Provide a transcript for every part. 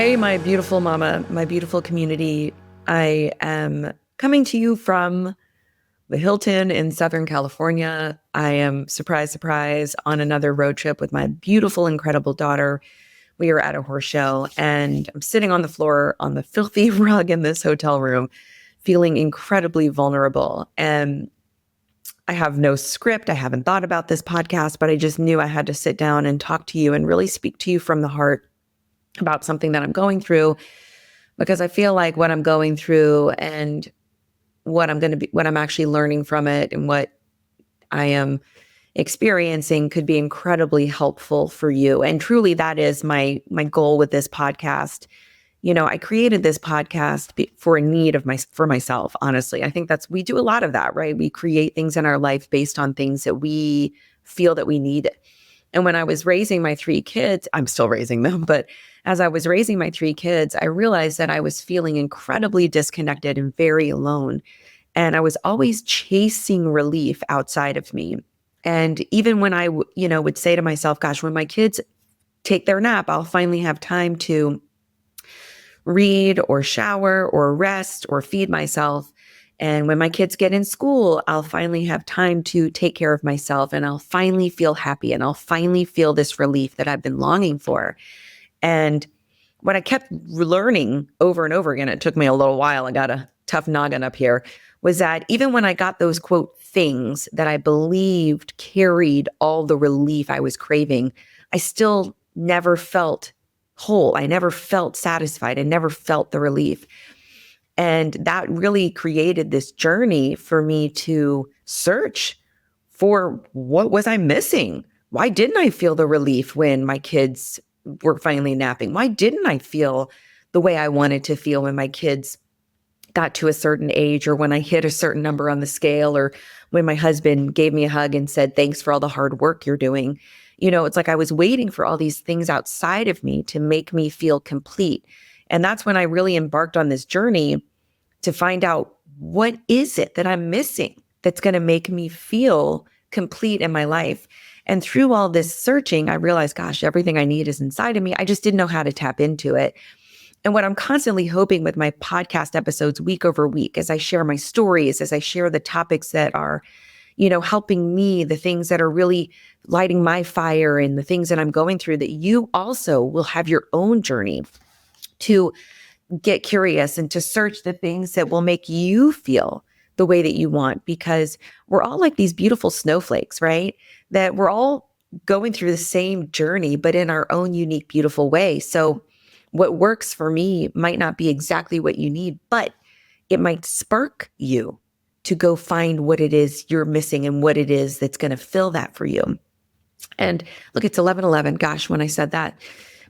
Hey, my beautiful mama, my beautiful community. I am coming to you from the Hilton in Southern California. I am, surprise, surprise, on another road trip with my beautiful, incredible daughter. We are at a horse show, and I'm sitting on the floor on the filthy rug in this hotel room, feeling incredibly vulnerable. And I have no script. I haven't thought about this podcast, but I just knew I had to sit down and talk to you and really speak to you from the heart about something that I'm going through, because I feel like what I'm going through and what I'm actually learning from it and what I am experiencing could be incredibly helpful for you. And truly that is my goal with this podcast. I created this podcast for a need for myself, honestly. I think we do a lot of that, right? We create things in our life based on things that we feel that we need. And when I was raising my three kids, I'm still raising them, but as I was raising my three kids, I realized that I was feeling incredibly disconnected and very alone. And I was always chasing relief outside of me. And even when would say to myself, gosh, when my kids take their nap, I'll finally have time to read or shower or rest or feed myself. And when my kids get in school, I'll finally have time to take care of myself, and I'll finally feel happy, and I'll finally feel this relief that I've been longing for. And what I kept learning over and over again, it took me a little while, I got a tough noggin up here, was that even when I got those quote things that I believed carried all the relief I was craving, I still never felt whole. I never felt satisfied. I never felt the relief. And that really created this journey for me to search for what was I missing? Why didn't I feel the relief when my kids were finally napping? Why didn't I feel the way I wanted to feel when my kids got to a certain age, or when I hit a certain number on the scale, or when my husband gave me a hug and said, thanks for all the hard work you're doing? It's like I was waiting for all these things outside of me to make me feel complete. And that's when I really embarked on this journey to find out, what is it that I'm missing that's going to make me feel complete in my life? And through all this searching, I realized, gosh, everything I need is inside of me. I just didn't know how to tap into it. And what I'm constantly hoping with my podcast episodes week over week, as I share my stories, as I share the topics that are, helping me, the things that are really lighting my fire and the things that I'm going through, that you also will have your own journey to get curious and to search the things that will make you feel the way that you want, because we're all like these beautiful snowflakes, right? That we're all going through the same journey, but in our own unique, beautiful way. So what works for me might not be exactly what you need, but it might spark you to go find what it is you're missing and what it is that's going to fill that for you. And look, it's 11:11. Gosh, when I said that.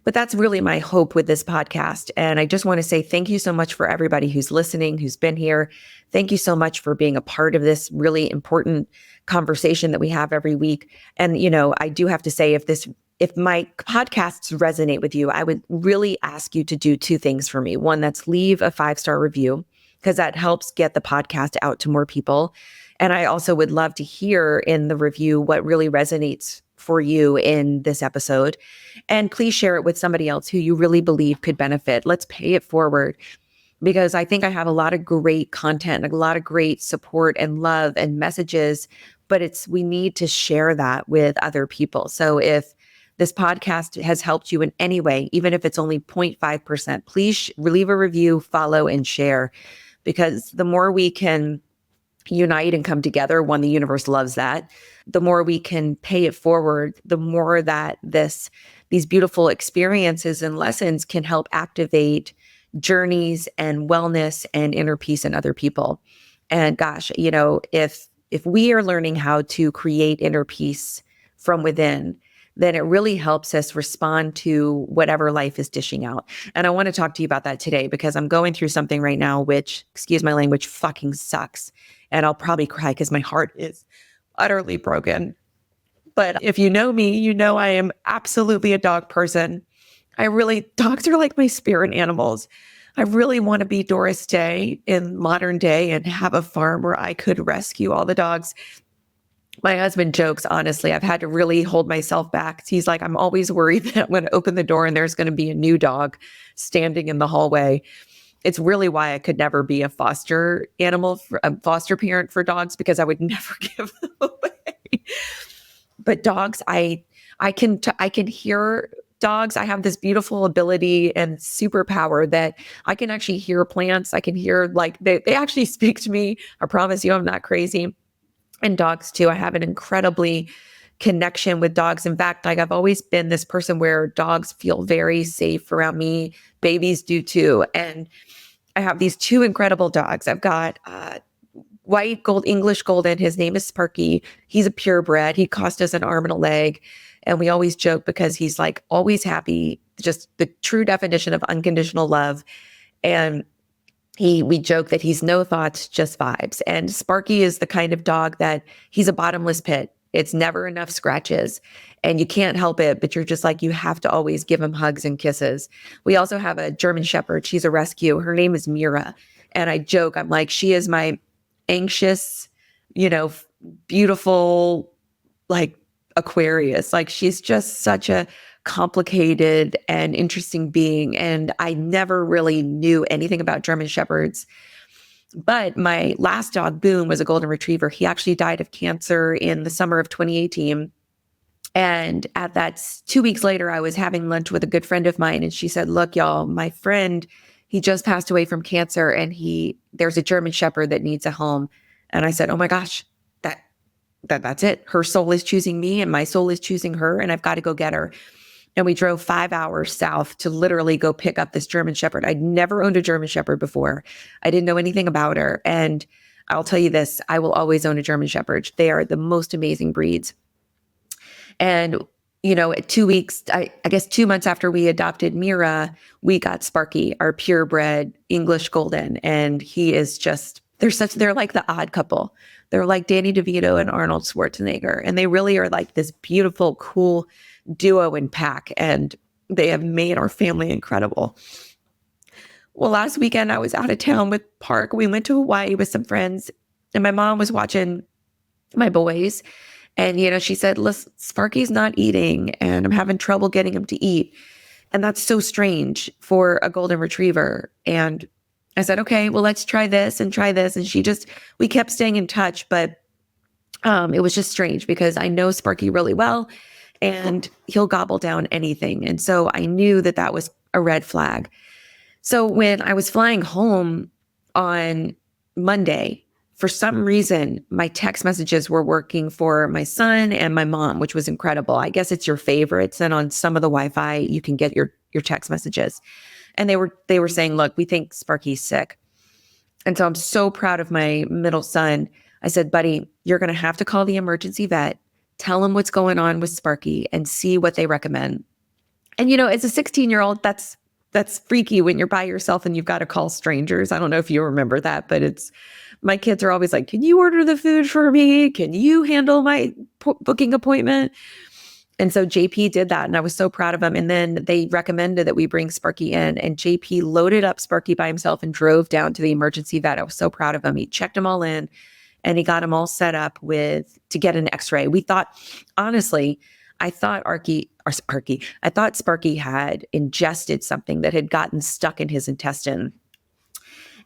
But that's really my hope with this podcast. And I just want to say thank you so much for everybody who's listening, who's been here. Thank you so much for being a part of this really important conversation that we have every week. And, I do have to say, if my podcasts resonate with you, I would really ask you to do two things for me. One, that's leave a 5-star review, because that helps get the podcast out to more people. And I also would love to hear in the review what really resonates for you in this episode. And please share it with somebody else who you really believe could benefit. Let's pay it forward, because I think I have a lot of great content, a lot of great support and love and messages, but we need to share that with other people. So if this podcast has helped you in any way, even if it's only 0.5%, please leave a review, follow, and share, because the more we can unite and come together, one, the universe loves that, the more we can pay it forward, the more that these beautiful experiences and lessons can help activate journeys and wellness and inner peace in other people. And gosh, if we are learning how to create inner peace from within, then it really helps us respond to whatever life is dishing out. And I want to talk to you about that today, because I'm going through something right now, which, excuse my language, fucking sucks. And I'll probably cry because my heart is utterly broken. But if you know me, you know I am absolutely a dog person. Dogs are like my spirit animals. I really want to be Doris Day in modern day and have a farm where I could rescue all the dogs. My husband jokes, honestly, I've had to really hold myself back. He's like, I'm always worried that I'm going to open the door and there's going to be a new dog standing in the hallway. It's really why I could never be a foster animal, a foster parent for dogs, because I would never give them away. But dogs, I can hear dogs. I have this beautiful ability and superpower that I can actually hear plants. I can hear, like, they actually speak to me. I promise you, I'm not crazy. And dogs too. I have an incredibly connection with dogs. In fact, like, I've always been this person where dogs feel very safe around me. Babies do too. And I have these two incredible dogs. I've got white gold English golden. His name is Sparky. He's a purebred. He cost us an arm and a leg. And we always joke because he's like always happy, just the true definition of unconditional love. And we joke that he's no thoughts, just vibes. And Sparky is the kind of dog that he's a bottomless pit. It's never enough scratches and you can't help it, but you're just like, you have to always give him hugs and kisses. We also have a German Shepherd. She's a rescue. Her name is Mira. And I joke, I'm like, she is my anxious, beautiful, like, Aquarius. Like, she's just such a complicated and interesting being. And I never really knew anything about German Shepherds. But my last dog, Boone, was a golden retriever. He actually died of cancer in the summer of 2018. And at that 2 weeks later, I was having lunch with a good friend of mine. And she said, look, y'all, my friend, he just passed away from cancer and there's a German Shepherd that needs a home. And I said, oh my gosh, that's it. Her soul is choosing me and my soul is choosing her. And I've got to go get her. And we drove 5 hours south to literally go pick up this German Shepherd. I'd never owned a German Shepherd before. I didn't know anything about her. And I'll tell you this, I will always own a German Shepherd. They are the most amazing breeds. And, at 2 weeks, I guess 2 months after we adopted Mira, we got Sparky, our purebred English golden. And he is just, they're like the odd couple. They're like Danny DeVito and Arnold Schwarzenegger. And they really are like this beautiful, cool duo and pack. And they have made our family incredible. Well, last weekend I was out of town with Park. We went to Hawaii with some friends and my mom was watching my boys. And, she said, listen, Sparky's not eating and I'm having trouble getting him to eat. And that's so strange for a golden retriever. And I said, okay, well, let's try this and try this. And we kept staying in touch, but it was just strange because I know Sparky really well and he'll gobble down anything. And so I knew that that was a red flag. So when I was flying home on Monday, for some reason, my text messages were working for my son and my mom, which was incredible. I guess it's your favorites. And on some of the Wi-Fi, you can get your text messages. And they were saying, look, we think Sparky's sick. And so I'm so proud of my middle son. I said, buddy, you're going to have to call the emergency vet, tell him what's going on with Sparky and see what they recommend. And, as a 16-year-old, that's freaky when you're by yourself and you've got to call strangers. I don't know if you remember that, but my kids are always like, can you order the food for me? Can you handle my booking appointment? And so JP did that and I was so proud of him. And then they recommended that we bring Sparky in and JP loaded up Sparky by himself and drove down to the emergency vet. I was so proud of him. He checked them all in and he got them all set up to get an x-ray. We thought, honestly, I thought Sparky had ingested something that had gotten stuck in his intestine.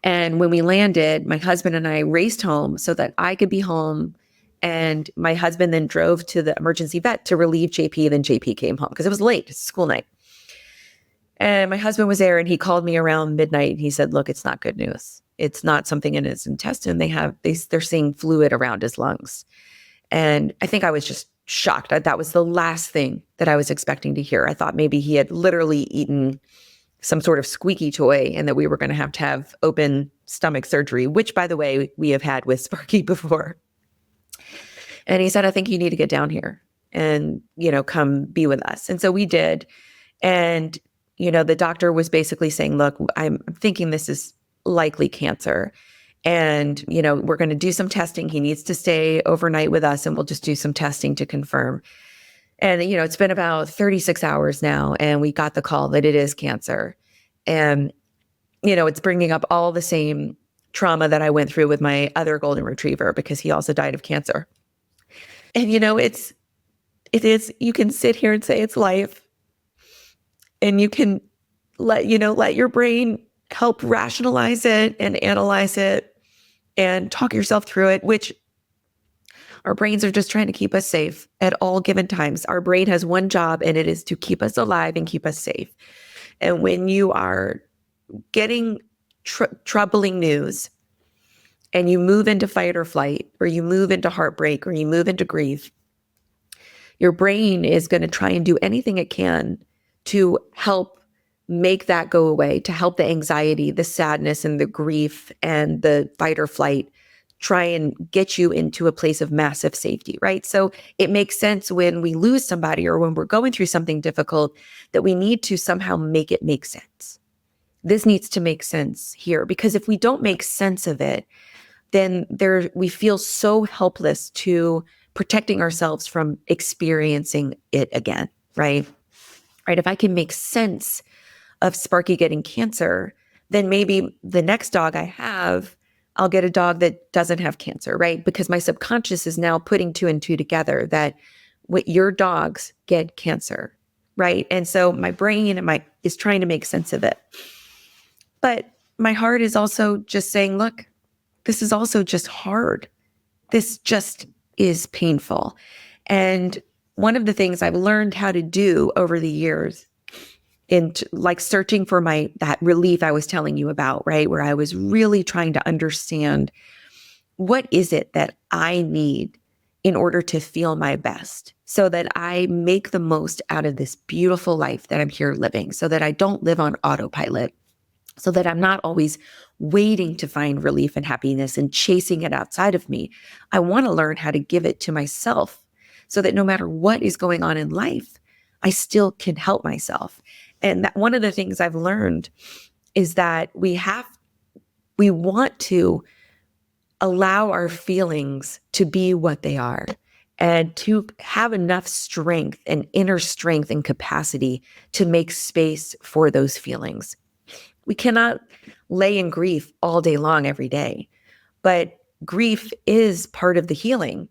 And when we landed, my husband and I raced home so that I could be home. And my husband then drove to the emergency vet to relieve JP. Then JP came home because it was late. It's school night. And my husband was there and he called me around midnight. And he said, look, it's not good news. It's not something in his intestine. They're seeing fluid around his lungs. And I think I was just shocked. That was the last thing that I was expecting to hear. I thought maybe he had literally eaten some sort of squeaky toy and that we were going to have open stomach surgery, which, by the way, we have had with Sparky before. And he said, I think you need to get down here and, come be with us. And so we did. And, the doctor was basically saying, look, I'm thinking this is likely cancer. And, we're going to do some testing. He needs to stay overnight with us and we'll just do some testing to confirm. And, it's been about 36 hours now and we got the call that it is cancer. And, it's bringing up all the same trauma that I went through with my other golden retriever because he also died of cancer. And you can sit here and say it's life, and you can let your brain help rationalize it and analyze it and talk yourself through it, which our brains are just trying to keep us safe at all given times. Our brain has one job, and it is to keep us alive and keep us safe. And when you are getting troubling news and you move into fight or flight, or you move into heartbreak, or you move into grief, your brain is going to try and do anything it can to help make that go away, to help the anxiety, the sadness, and the grief and the fight or flight try and get you into a place of massive safety, right? So it makes sense when we lose somebody or when we're going through something difficult that we need to somehow make it make sense. This needs to make sense here, because if we don't make sense of it, then we feel so helpless to protecting ourselves from experiencing it again, right? Right. If I can make sense of Sparky getting cancer, then maybe the next dog I have, I'll get a dog that doesn't have cancer, right? Because my subconscious is now putting two and two together that what your dogs get cancer, right? And so my brain is trying to make sense of it. But my heart is also just saying, look, this is also just hard. This just is painful. And one of the things I've learned how to do over the years in like searching for that relief I was telling you about, right? Where I was really trying to understand what is it that I need in order to feel my best so that I make the most out of this beautiful life that I'm here living, so that I don't live on autopilot, so that I'm not always waiting to find relief and happiness and chasing it outside of me. I want to learn how to give it to myself so that no matter what is going on in life, I still can help myself. And that one of the things I've learned is that we want to allow our feelings to be what they are and to have enough strength and inner strength and capacity to make space for those feelings. We cannot lay in grief all day long every day, but grief is part of the healing.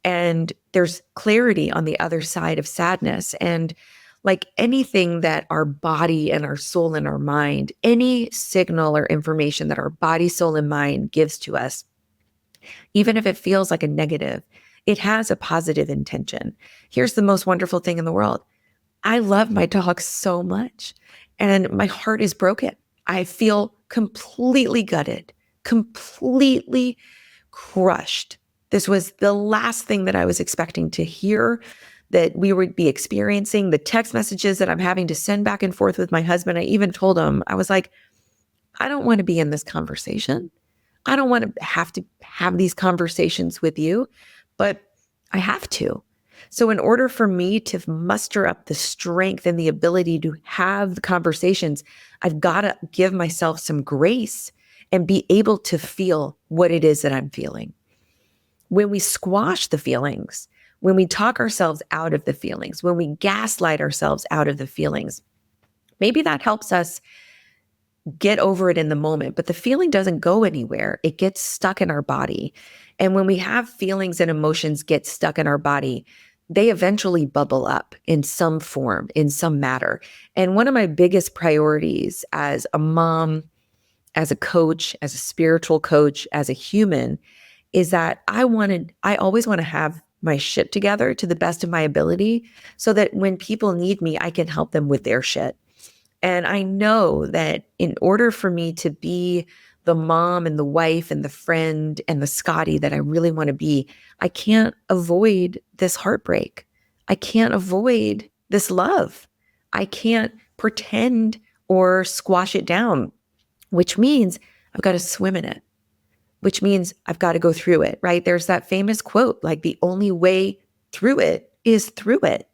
And there's clarity on the other side of sadness. And like anything that our body and our soul and our mind, any signal or information that our body, soul, and mind gives to us, even if it feels like a negative, it has a positive intention. Here's the most wonderful thing in the world. I love my dog so much, and my heart is broken. I feel completely gutted, completely crushed. This was the last thing that I was expecting to hear that we would be experiencing. The text messages that I'm having to send back and forth with my husband, I even told him, I was like, I don't want to be in this conversation. I don't want to have these conversations with you, but I have to. So in order for me to muster up the strength and the ability to have the conversations, I've got to give myself some grace and be able to feel what it is that I'm feeling. When we squash the feelings, when we talk ourselves out of the feelings, when we gaslight ourselves out of the feelings, maybe that helps us get over it in the moment, but the feeling doesn't go anywhere. It gets stuck in our body. And when we have feelings and emotions get stuck in our body, they eventually bubble up in some form, in some matter. And one of my biggest priorities as a mom, as a coach, as a spiritual coach, as a human, is that I always want to have my shit together to the best of my ability so that when people need me, I can help them with their shit. And I know that in order for me to be the mom and the wife and the friend and the Scotty that I really want to be, I can't avoid this heartbreak. I can't avoid this love. I can't pretend or squash it down, which means I've got to swim in it, which means I've got to go through it, right? There's that famous quote, like the only way through it is through it.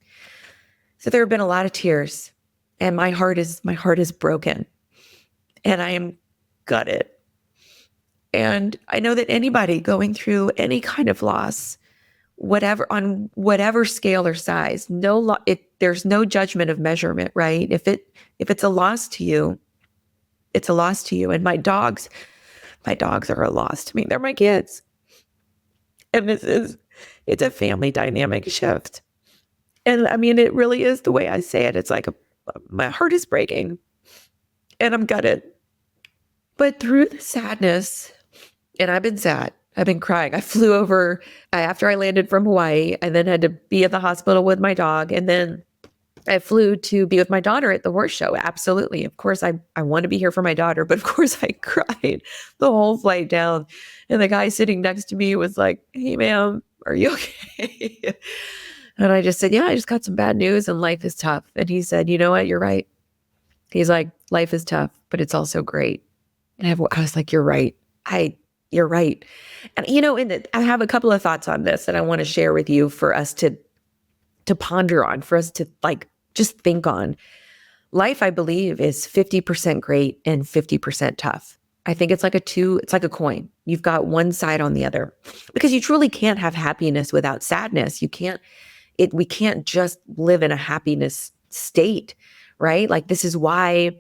So there have been a lot of tears. And my heart is broken, and I am gutted. And I know that anybody going through any kind of loss, on whatever scale or size, there's no judgment of measurement, right? If it's a loss to you, it's a loss to you. And my dogs are a loss to me. They're my kids, and this is It's a family dynamic shift. And I mean, it really is the way I say it. It's like my heart is breaking and I'm gutted. But through the sadness, and I've been sad, I've been crying. I flew over after I landed from Hawaii and then had to be at the hospital with my dog. And then I flew to be with my daughter at the horse show. Absolutely. Of course, I want to be here for my daughter, but of course I cried the whole flight down. And the guy sitting next to me was like, "Hey, ma'am, are you okay?" And I just said, "Yeah, I just got some bad news and life is tough." And he said, "You know what? You're right." He's like, "Life is tough, but it's also great." And I was like, "You're right. You're right." And I have a couple of thoughts on this that I want to share with you for us to ponder on, for us to just think on. Life, I believe, is 50% great and 50% tough. I think it's like a coin. You've got one side on the other, because you truly can't have happiness without sadness. We can't just live in a happiness state, right? Like, this is why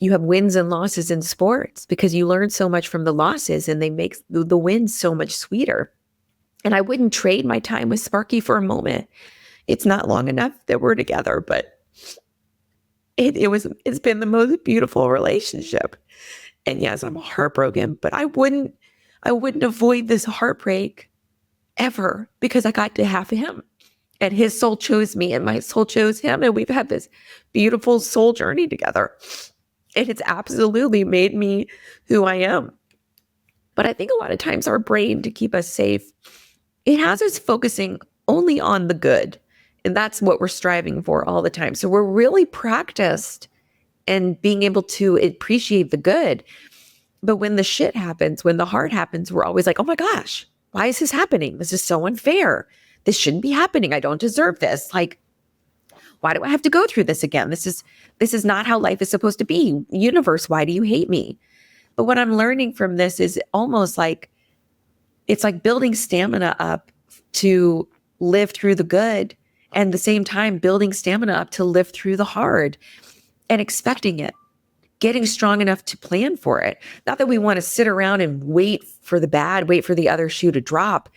you have wins and losses in sports, because you learn so much from the losses and they make the wins so much sweeter. And I wouldn't trade my time with Sparky for a moment. It's not long enough that we're together, but it's been the most beautiful relationship. And yes, I'm heartbroken, but I wouldn't avoid this heartbreak ever, because I got to have him. And his soul chose me and my soul chose him. And we've had this beautiful soul journey together. And it's absolutely made me who I am. But I think a lot of times our brain, to keep us safe, it has us focusing only on the good. And that's what we're striving for all the time. So we're really practiced in being able to appreciate the good. But when the shit happens, when the hard happens, we're always like, "Oh my gosh, why is this happening? This is so unfair. This shouldn't be happening. I don't deserve this. Like, why do I have to go through this again? This is not how life is supposed to be. Universe, why do you hate me?" But what I'm learning from this is almost like, it's like building stamina up to live through the good, and at the same time building stamina up to live through the hard, and expecting it, getting strong enough to plan for it. Not that we want to sit around and wait for the bad, wait for the other shoe to drop,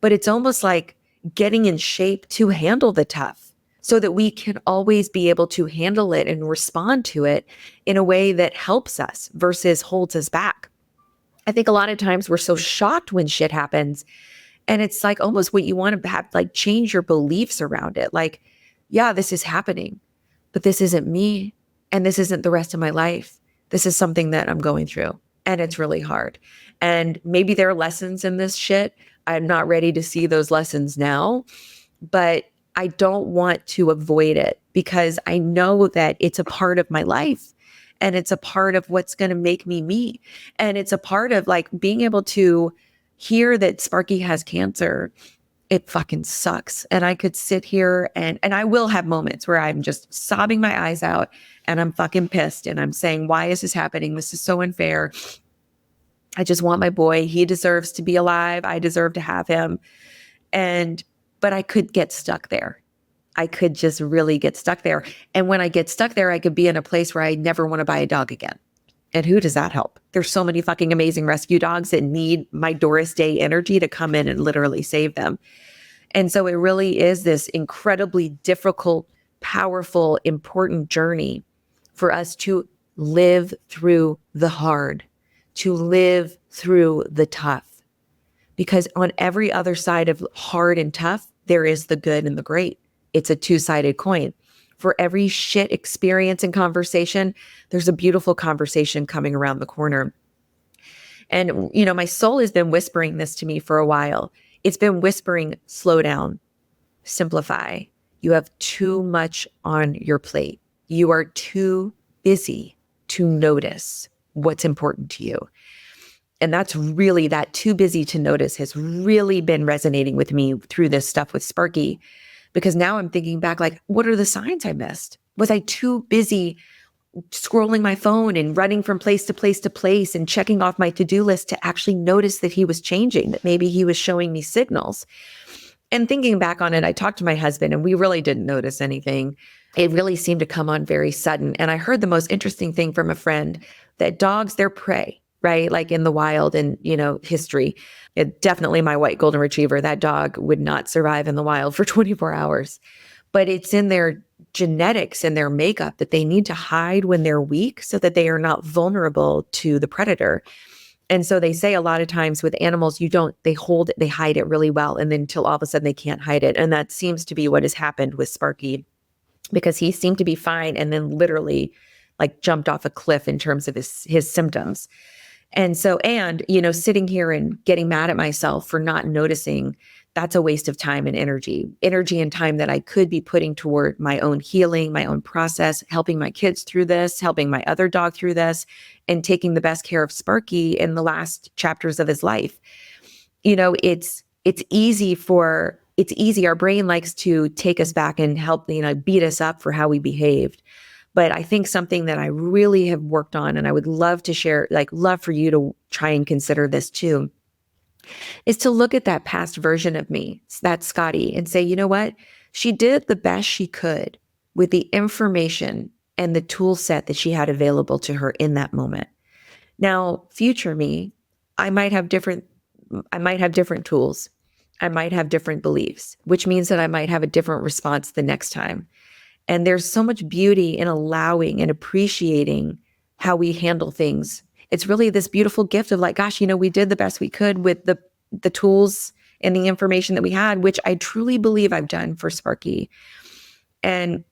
but it's almost like getting in shape to handle the tough, so that we can always be able to handle it and respond to it in a way that helps us versus holds us back. I think a lot of times we're so shocked when shit happens, and it's like almost what you want to have, like, change your beliefs around it. Like, yeah, this is happening, but this isn't me, and this isn't the rest of my life. This is something that I'm going through, and it's really hard. And maybe there are lessons in this shit. I'm not ready to see those lessons now, but I don't want to avoid it, because I know that it's a part of my life, and it's a part of what's going to make me me. And it's a part of, like, being able to hear that Sparky has cancer. It fucking sucks. And I could sit here and I will have moments where I'm just sobbing my eyes out and I'm fucking pissed. And I'm saying, why is this happening? This is so unfair. I just want my boy. He deserves to be alive. I deserve to have him. But I could get stuck there. I could just really get stuck there. And when I get stuck there, I could be in a place where I never want to buy a dog again. And who does that help? There's so many fucking amazing rescue dogs that need my Doris Day energy to come in and literally save them. And so it really is this incredibly difficult, powerful, important journey for us to live through the hard, to live through the tough. Because on every other side of hard and tough, there is the good and the great. It's a two-sided coin. For every shit experience and conversation, there's a beautiful conversation coming around the corner. And, my soul has been whispering this to me for a while. It's been whispering, slow down, simplify. You have too much on your plate. You are too busy to notice what's important to you. And that's really, that too busy to notice has really been resonating with me through this stuff with Sparky. Because now I'm thinking back, like, what are the signs I missed? Was I too busy scrolling my phone and running from place to place to place and checking off my to-do list to actually notice that he was changing, that maybe he was showing me signals? And thinking back on it, I talked to my husband and we really didn't notice anything. It really seemed to come on very sudden. And I heard the most interesting thing from a friend, that dogs, they're prey. right? Like in the wild and, history. Definitely my white golden retriever, that dog would not survive in the wild for 24 hours. But it's in their genetics and their makeup that they need to hide when they're weak so that they are not vulnerable to the predator. And so they say a lot of times with animals, they hide it really well. And then until all of a sudden they can't hide it. And that seems to be what has happened with Sparky, because he seemed to be fine and then literally like jumped off a cliff in terms of his symptoms. And so, sitting here and getting mad at myself for not noticing, that's a waste of time and energy and time that I could be putting toward my own healing, my own process, helping my kids through this, helping my other dog through this, and taking the best care of Sparky in the last chapters of his life. It's easy. Our brain likes to take us back and help, beat us up for how we behaved. But I think something that I really have worked on, and I would love to share, love for you to try and consider this too, is to look at that past version of me, that Scotty, and say, you know what? She did the best she could with the information and the tool set that she had available to her in that moment. Now, future me, I might have different tools. I might have different beliefs, which means that I might have a different response the next time. And there's so much beauty in allowing and appreciating how we handle things. It's really this beautiful gift of like, gosh, we did the best we could with the tools and the information that we had, which I truly believe I've done for Sparky. And,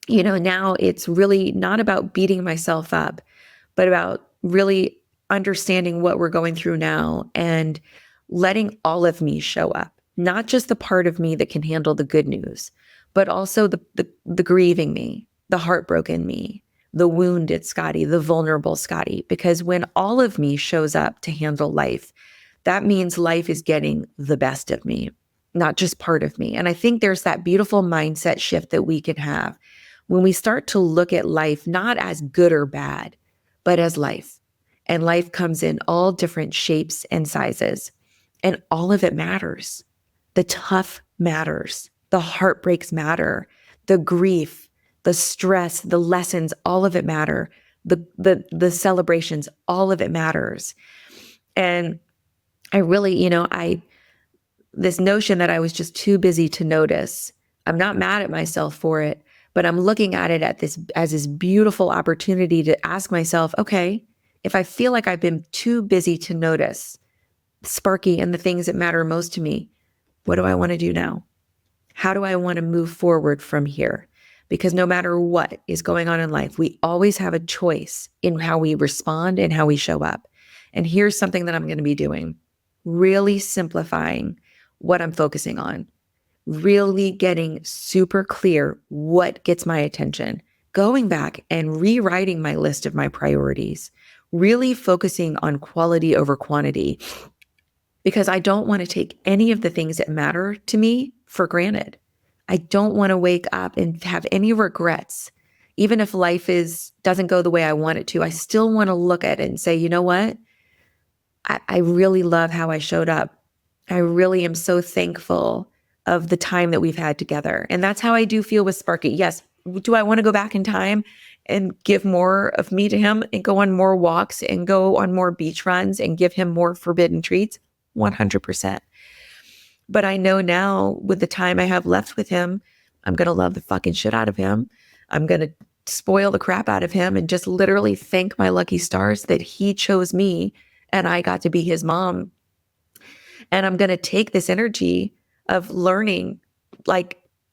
now it's really not about beating myself up, but about really understanding what we're going through now and letting all of me show up, not just the part of me that can handle the good news, but also the grieving me, the heartbroken me, the wounded Scotty, the vulnerable Scotty. Because when all of me shows up to handle life, that means life is getting the best of me, not just part of me. And I think there's that beautiful mindset shift that we can have when we start to look at life not as good or bad, but as life. And life comes in all different shapes and sizes. And all of it matters. The tough matters. The heartbreaks matter. The grief, the stress, the lessons, all of it matter. The celebrations, all of it matters. And I really, this notion that I was just too busy to notice, I'm not mad at myself for it, but I'm looking at it as this beautiful opportunity to ask myself, okay, if I feel like I've been too busy to notice Sparky and the things that matter most to me, what do I want to do now? How do I want to move forward from here? Because no matter what is going on in life, we always have a choice in how we respond and how we show up. And here's something that I'm going to be doing. Really simplifying what I'm focusing on. Really getting super clear what gets my attention. Going back and rewriting my list of my priorities. Really focusing on quality over quantity. Because I don't want to take any of the things that matter to me for granted. I don't want to wake up and have any regrets. Even if life doesn't go the way I want it to, I still want to look at it and say, you know what? I really love how I showed up. I really am so thankful of the time that we've had together. And that's how I do feel with Sparky. Yes. Do I want to go back in time and give more of me to him and go on more walks and go on more beach runs and give him more forbidden treats? 100%. But I know now with the time I have left with him, I'm going to love the fucking shit out of him. I'm going to spoil the crap out of him and just literally thank my lucky stars that he chose me and I got to be his mom. And I'm going to take this energy of learning,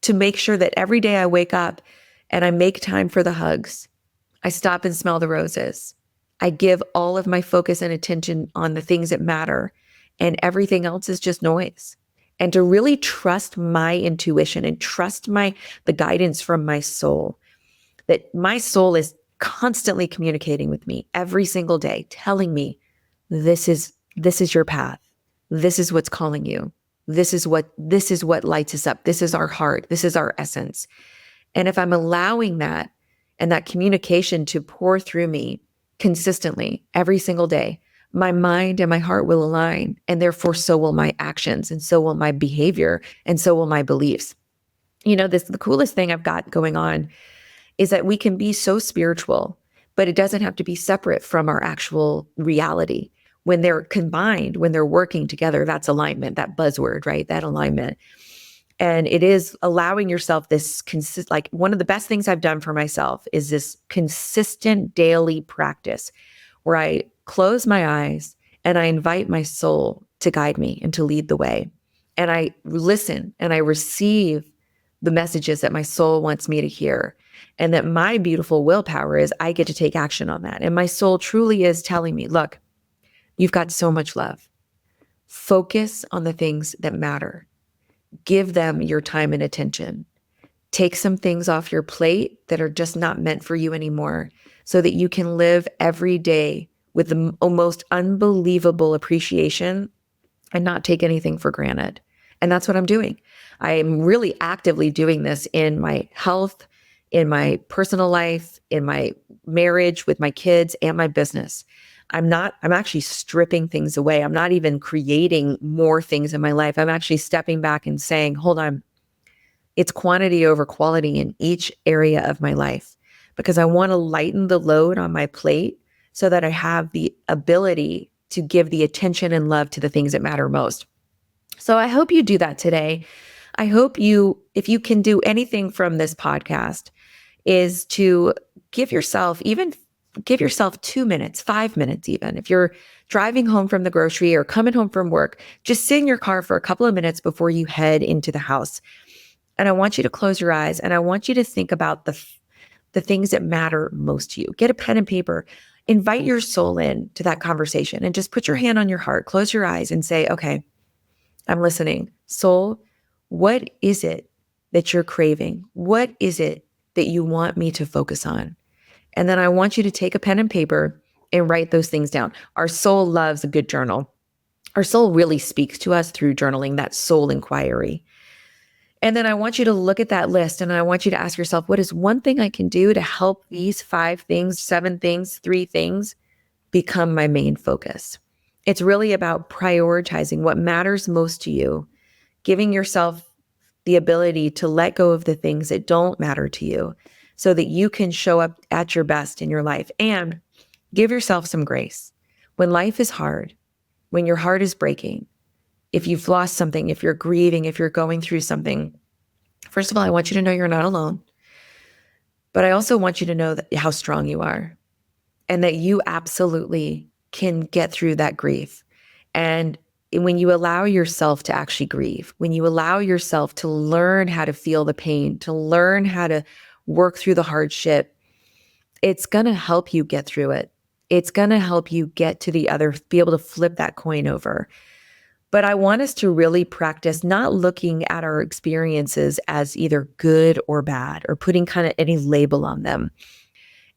to make sure that every day I wake up and I make time for the hugs. I stop and smell the roses. I give all of my focus and attention on the things that matter, and everything else is just noise. And to really trust my intuition and trust the guidance from my soul, that my soul is constantly communicating with me every single day, telling me, this is your path. This is what's calling you. This is what lights us up. This is our heart. This is our essence. And if I'm allowing that and that communication to pour through me consistently every single day, my mind and my heart will align, and therefore so will my actions, and so will my behavior, and so will my beliefs. The coolest thing I've got going on is that we can be so spiritual, but it doesn't have to be separate from our actual reality. When they're combined, when they're working together, that's alignment, that buzzword, right? That alignment. And it is allowing yourself this like one of the best things I've done for myself is this consistent daily practice where I close my eyes and I invite my soul to guide me and to lead the way. And I listen and I receive the messages that my soul wants me to hear. And that my beautiful willpower is I get to take action on that. And my soul truly is telling me, look, you've got so much love. Focus on the things that matter. Give them your time and attention. Take some things off your plate that are just not meant for you anymore so that you can live every day with the most unbelievable appreciation and not take anything for granted. And that's what I'm doing. I'm really actively doing this in my health, in my personal life, in my marriage with my kids and my business. I'm actually stripping things away. I'm not even creating more things in my life. I'm actually stepping back and saying, hold on, it's quantity over quality in each area of my life because I want to lighten the load on my plate so that I have the ability to give the attention and love to the things that matter most. So I hope you do that today. I hope if you can do anything from this podcast, is to give yourself 2 minutes, 5 minutes even. If you're driving home from the grocery or coming home from work, just sit in your car for a couple of minutes before you head into the house. And I want you to close your eyes and I want you to think about the things that matter most to you. Get a pen and paper, invite your soul in to that conversation and just put your hand on your heart, close your eyes and say, okay, I'm listening. Soul, what is it that you're craving? What is it that you want me to focus on? And then I want you to take a pen and paper and write those things down. Our soul loves a good journal. Our soul really speaks to us through journaling, that soul inquiry. And then I want you to look at that list and I want you to ask yourself, what is one thing I can do to help these 5 things, 7 things, 3 things become my main focus? It's really about prioritizing what matters most to you, giving yourself the ability to let go of the things that don't matter to you so that you can show up at your best in your life and give yourself some grace. When life is hard, when your heart is breaking, if you've lost something, if you're grieving, if you're going through something, first of all, I want you to know you're not alone. But I also want you to know how strong you are and that you absolutely can get through that grief. And when you allow yourself to actually grieve, when you allow yourself to learn how to feel the pain, to learn how to work through the hardship, it's going to help you get through it. It's going to help you get to be able to flip that coin over. But I want us to really practice not looking at our experiences as either good or bad or putting kind of any label on them.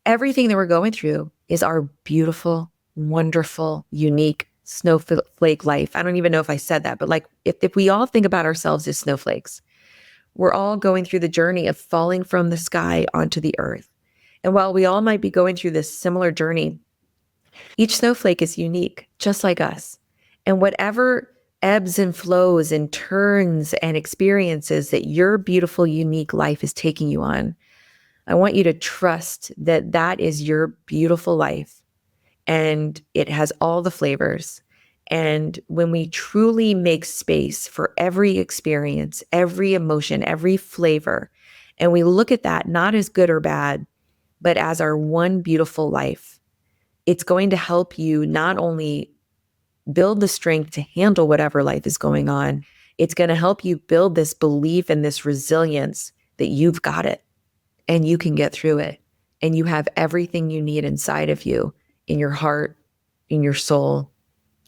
Everything that we're going through is our beautiful, wonderful, unique snowflake life. I don't even know if I said that, but like if we all think about ourselves as snowflakes, we're all going through the journey of falling from the sky onto the earth. And while we all might be going through this similar journey, each snowflake is unique, just like us. And whatever ebbs and flows and turns and experiences that your beautiful, unique life is taking you on, I want you to trust that that is your beautiful life and it has all the flavors. And when we truly make space for every experience, every emotion, every flavor, and we look at that not as good or bad, but as our one beautiful life, it's going to help you not only build the strength to handle whatever life is going on, it's going to help you build this belief and this resilience that you've got it and you can get through it. And you have everything you need inside of you, in your heart, in your soul,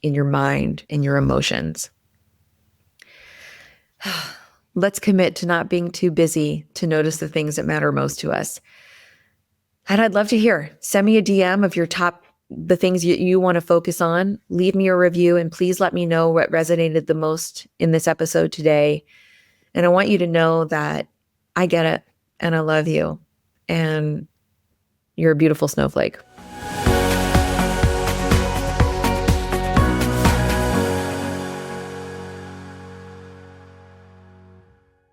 in your mind, in your emotions. Let's commit to not being too busy to notice the things that matter most to us. And I'd love to hear. Send me a DM of the things you want to focus on. Leave me a review and please let me know what resonated the most in this episode today. And I want you to know that I get it and I love you and you're a beautiful snowflake.